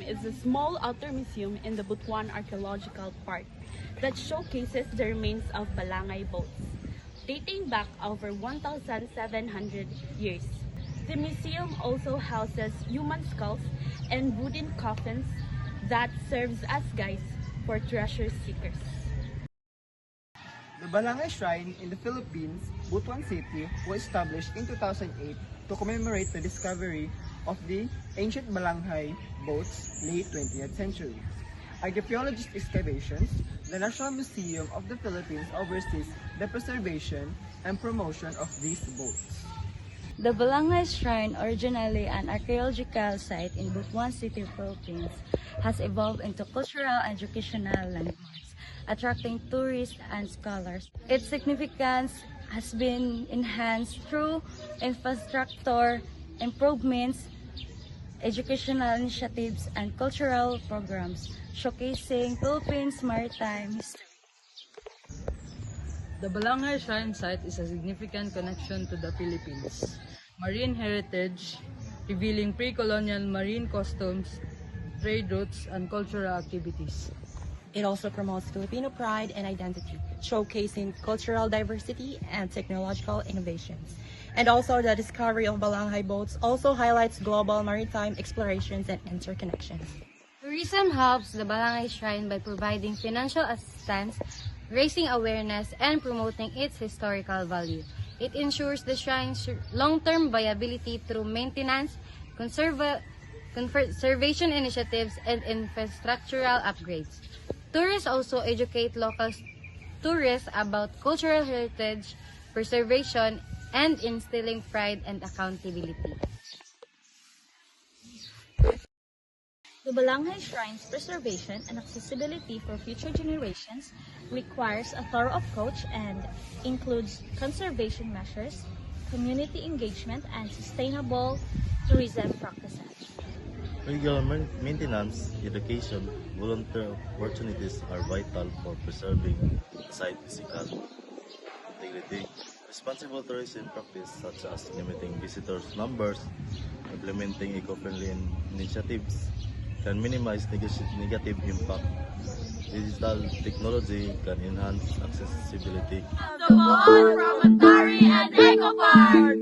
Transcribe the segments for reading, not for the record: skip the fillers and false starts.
is a small outdoor museum in the Butuan Archaeological Park that showcases the remains of Balanghai boats, dating back over 1,700 years. The museum also houses human skulls and wooden coffins that serves as guides for treasure seekers. The Balanghai Shrine in the Philippines, Butuan City, was established in 2008 to commemorate the discovery of the ancient Balanghai boats late 20th century. Archaeologist excavations, the National Museum of the Philippines oversees the preservation and promotion of these boats. The Balanghai Shrine, originally an archaeological site in Butuan City, Philippines, has evolved into cultural and educational landmarks, attracting tourists and scholars. Its significance has been enhanced through infrastructure improvements, educational initiatives, and cultural programs, showcasing Philippines' maritime history. The Balanghai Shrine site is a significant connection to the Philippines' marine heritage, revealing pre-colonial marine customs, trade routes, and cultural activities. It also promotes Filipino pride and identity, showcasing cultural diversity and technological innovations. And also the discovery of Balanghai boats also highlights global maritime explorations and interconnections. Tourism helps the Balanghai Shrine by providing financial assistance, raising awareness, and promoting its historical value. It ensures the shrine's long-term viability through maintenance, conservation initiatives, and infrastructural upgrades. Tourists also educate local tourists about cultural heritage, preservation, and instilling pride and accountability. The Balanghai Shrine's preservation and accessibility for future generations requires a thorough approach and includes conservation measures, community engagement, and sustainable tourism practices. Regular maintenance, education, volunteer opportunities are vital for preserving site physical integrity. Responsible tourism practice such as limiting visitors' numbers, implementing eco-friendly initiatives, can minimize negative impact. Digital technology can enhance accessibility. The Bohol Promontory and Eco Park!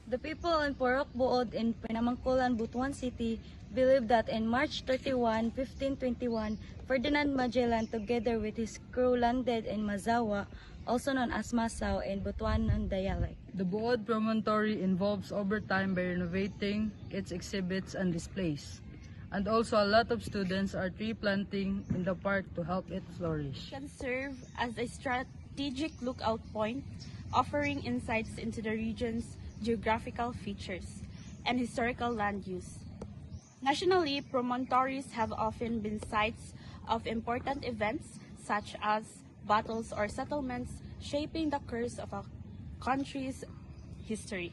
The people in Purok Buod in Pinamangkulan, Butuan City, believe that in March 31, 1521, Ferdinand Magellan, together with his crew, landed in Masao, also known as Masao in Butuanan dialect. The Buod Promontory evolves over time by renovating its exhibits and displays. And also a lot of students are tree planting in the park to help it flourish. Can serve as a strategic lookout point, offering insights into the region's geographical features and historical land use. Nationally, promontories have often been sites of important events such as battles or settlements, shaping the course of a country's history.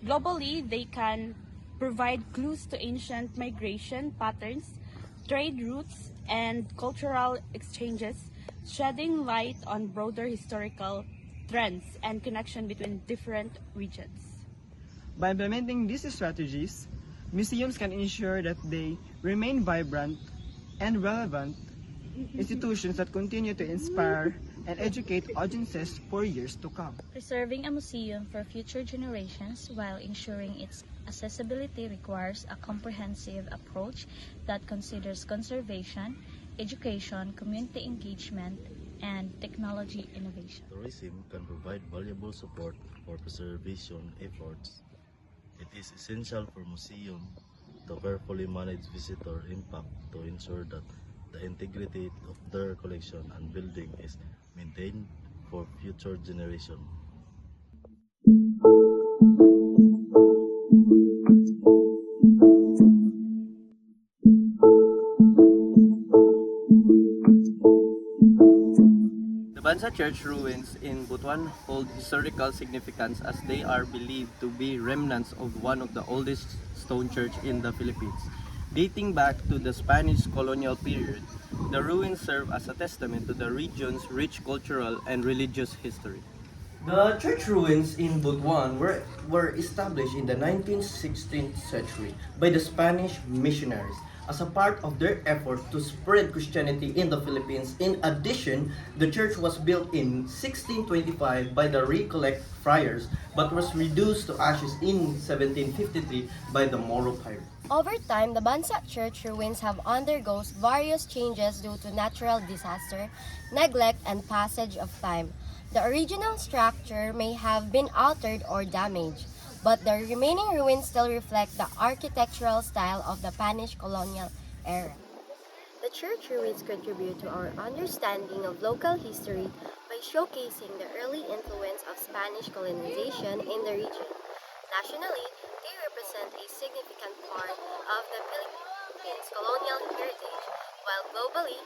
Globally, they can provide clues to ancient migration patterns, trade routes, and cultural exchanges, shedding light on broader historical trends and connection between different regions. By implementing these strategies, museums can ensure that they remain vibrant and relevant institutions that continue to inspire and educate audiences for years to come. Preserving a museum for future generations while ensuring its accessibility requires a comprehensive approach that considers conservation, education, community engagement, and technology innovation. Tourism can provide valuable support for preservation efforts. It is essential for museums to carefully manage visitor impact to ensure that the integrity of their collection and building is maintained for future generations. The Bansa church ruins in Butuan hold historical significance as they are believed to be remnants of one of the oldest stone church in the Philippines. Dating back to the Spanish colonial period, the ruins serve as a testament to the region's rich cultural and religious history. The church ruins in Butuan were established in the 19th-16th century by the Spanish missionaries as a part of their effort to spread Christianity in the Philippines. In addition, the church was built in 1625 by the Recollect friars but was reduced to ashes in 1753 by the Moro pirates. Over time, the Bansa church ruins have undergone various changes due to natural disaster, neglect, and passage of time. The original structure may have been altered or damaged, but the remaining ruins still reflect the architectural style of the Spanish colonial era. The church ruins contribute to our understanding of local history by showcasing the early influence of Spanish colonization in the region. Nationally, they represent a significant part of the Philippines' colonial heritage, while globally,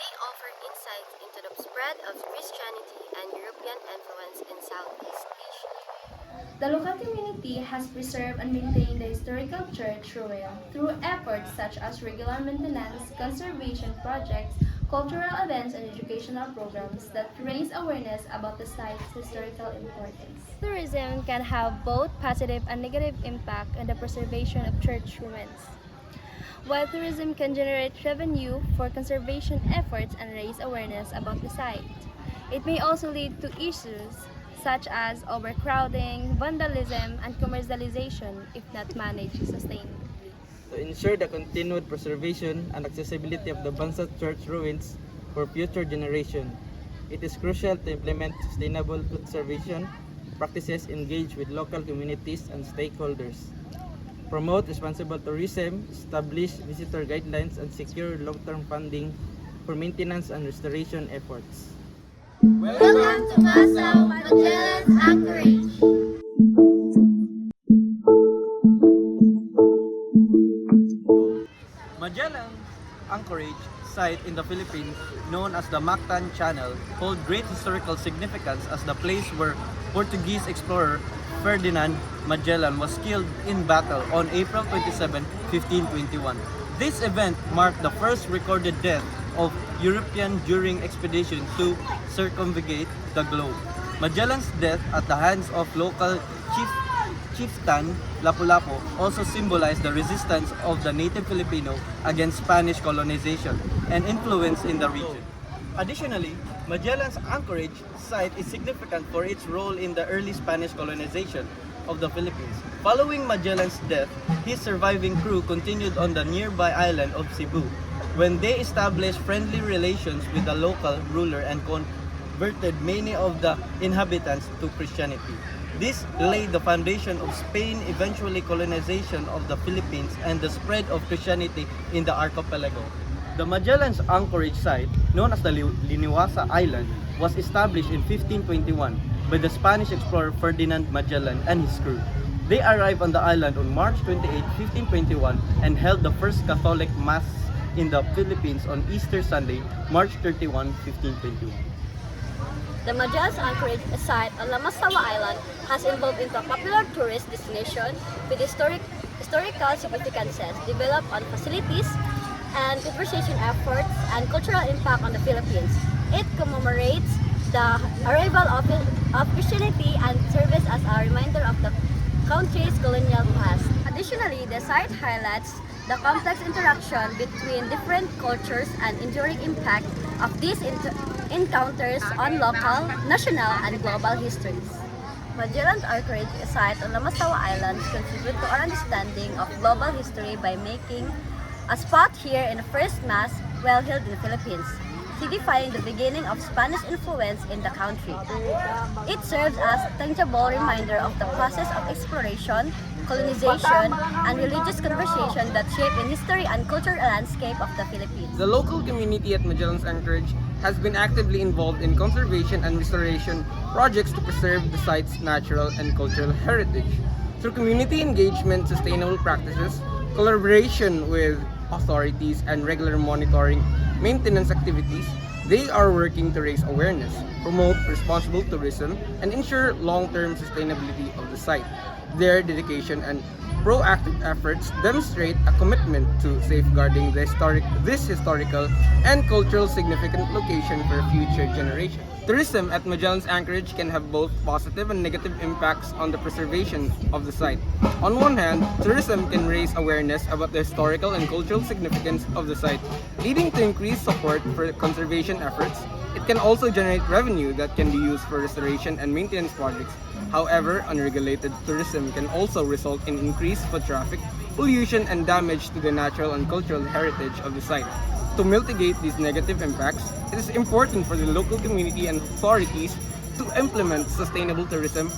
they offer insights into the spread of Christianity and European influence in Southeast Asia. The local community has preserved and maintained the historical church ruin through efforts such as regular maintenance, conservation projects, cultural events, and educational programs that raise awareness about the site's historical importance. Tourism can have both positive and negative impact on the preservation of church ruins. While tourism can generate revenue for conservation efforts and raise awareness about the site, it may also lead to issues such as overcrowding, vandalism, and commercialization if not managed sustainably. To ensure the continued preservation and accessibility of the Bansa church ruins for future generations, it is crucial to implement sustainable conservation practices, engage with local communities and stakeholders, promote responsible tourism, establish visitor guidelines, and secure long-term funding for maintenance and restoration efforts. Welcome to Masao, Magellan's Anchorage. Magellan Anchorage site in the Philippines, known as the Mactan Channel, hold great historical significance as the place where Portuguese explorer Ferdinand Magellan was killed in battle on April 27, 1521. This event marked the first recorded death of European during expedition to circumnavigate the globe. Magellan's death at the hands of local chieftain Lapu-Lapu also symbolized the resistance of the native Filipino against Spanish colonization and influence in the region. Additionally, Magellan's Anchorage site is significant for its role in the early Spanish colonization of the Philippines. Following Magellan's death, his surviving crew continued on the nearby island of Cebu, when they established friendly relations with the local ruler and converted many of the inhabitants to Christianity. This laid the foundation of Spain's eventually colonization of the Philippines and the spread of Christianity in the archipelago. The Magellan's Anchorage site, known as the Liniwasa Island, was established in 1521 by the Spanish explorer Ferdinand Magellan and his crew. They arrived on the island on March 28, 1521 and held the first Catholic Mass in the Philippines on Easter Sunday, March 31, 1521. The Magellan's Anchorage site on Masao Island has evolved into a popular tourist destination with historical significances developed on facilities and conservation efforts and cultural impact on the Philippines. It commemorates the arrival of Christianity and serves as a reminder of the country's colonial past. Additionally, the site highlights the complex interaction between different cultures and enduring impact of these encounters on local, national, and global histories. Magellan's Anchorage site on Masao Island contribute to our understanding of global history by making a spot here in the first Mass well held in the Philippines, signifying the beginning of Spanish influence in the country. It serves as a tangible reminder of the process of exploration, colonization, and religious conversation that shape in history and cultural landscape of the Philippines. The local community at Magellan's Anchorage has been actively involved in conservation and restoration projects to preserve the site's natural and cultural heritage. Through community engagement, sustainable practices, collaboration with authorities, and regular monitoring maintenance activities, they are working to raise awareness, promote responsible tourism, and ensure long-term sustainability of the site. Their dedication and proactive efforts demonstrate a commitment to safeguarding this historical and cultural significant location for future generations. Tourism at Magellan's Anchorage can have both positive and negative impacts on the preservation of the site. On one hand, tourism can raise awareness about the historical and cultural significance of the site, leading to increased support for conservation efforts. It can also generate revenue that can be used for restoration and maintenance projects. However, unregulated tourism can also result in increased foot traffic, pollution, and damage to the natural and cultural heritage of the site. To mitigate these negative impacts, it is important for the local community and authorities to implement sustainable tourism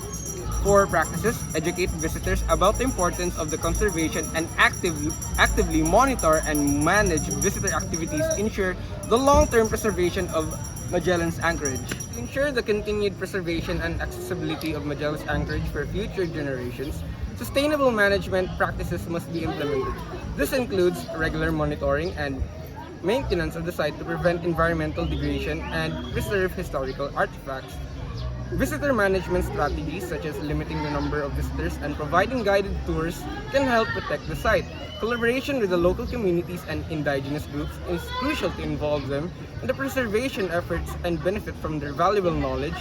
core practices, educate visitors about the importance of the conservation, and actively monitor and manage visitor activities to ensure the long-term preservation of Magellan's Anchorage. To ensure the continued preservation and accessibility of Magellan's Anchorage for future generations, sustainable management practices must be implemented. This includes regular monitoring and maintenance of the site to prevent environmental degradation and preserve historical artifacts. Visitor management strategies such as limiting the number of visitors and providing guided tours can help protect the site. Collaboration with the local communities and indigenous groups is crucial to involve them in the preservation efforts and benefit from their valuable knowledge.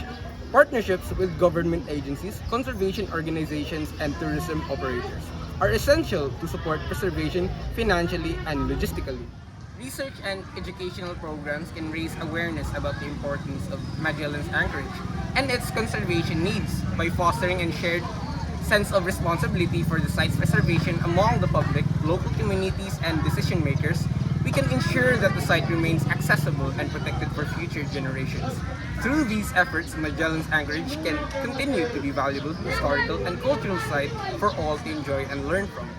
Partnerships with government agencies, conservation organizations, and tourism operators are essential to support preservation financially and logistically. Research and educational programs can raise awareness about the importance of Magellan's Anchorage and its conservation needs by fostering a shared sense of responsibility for the site's preservation among the public, local communities, and decision makers. We can ensure that the site remains accessible and protected for future generations. Through these efforts, Magellan's Anchorage can continue to be a valuable historical and cultural site for all to enjoy and learn from.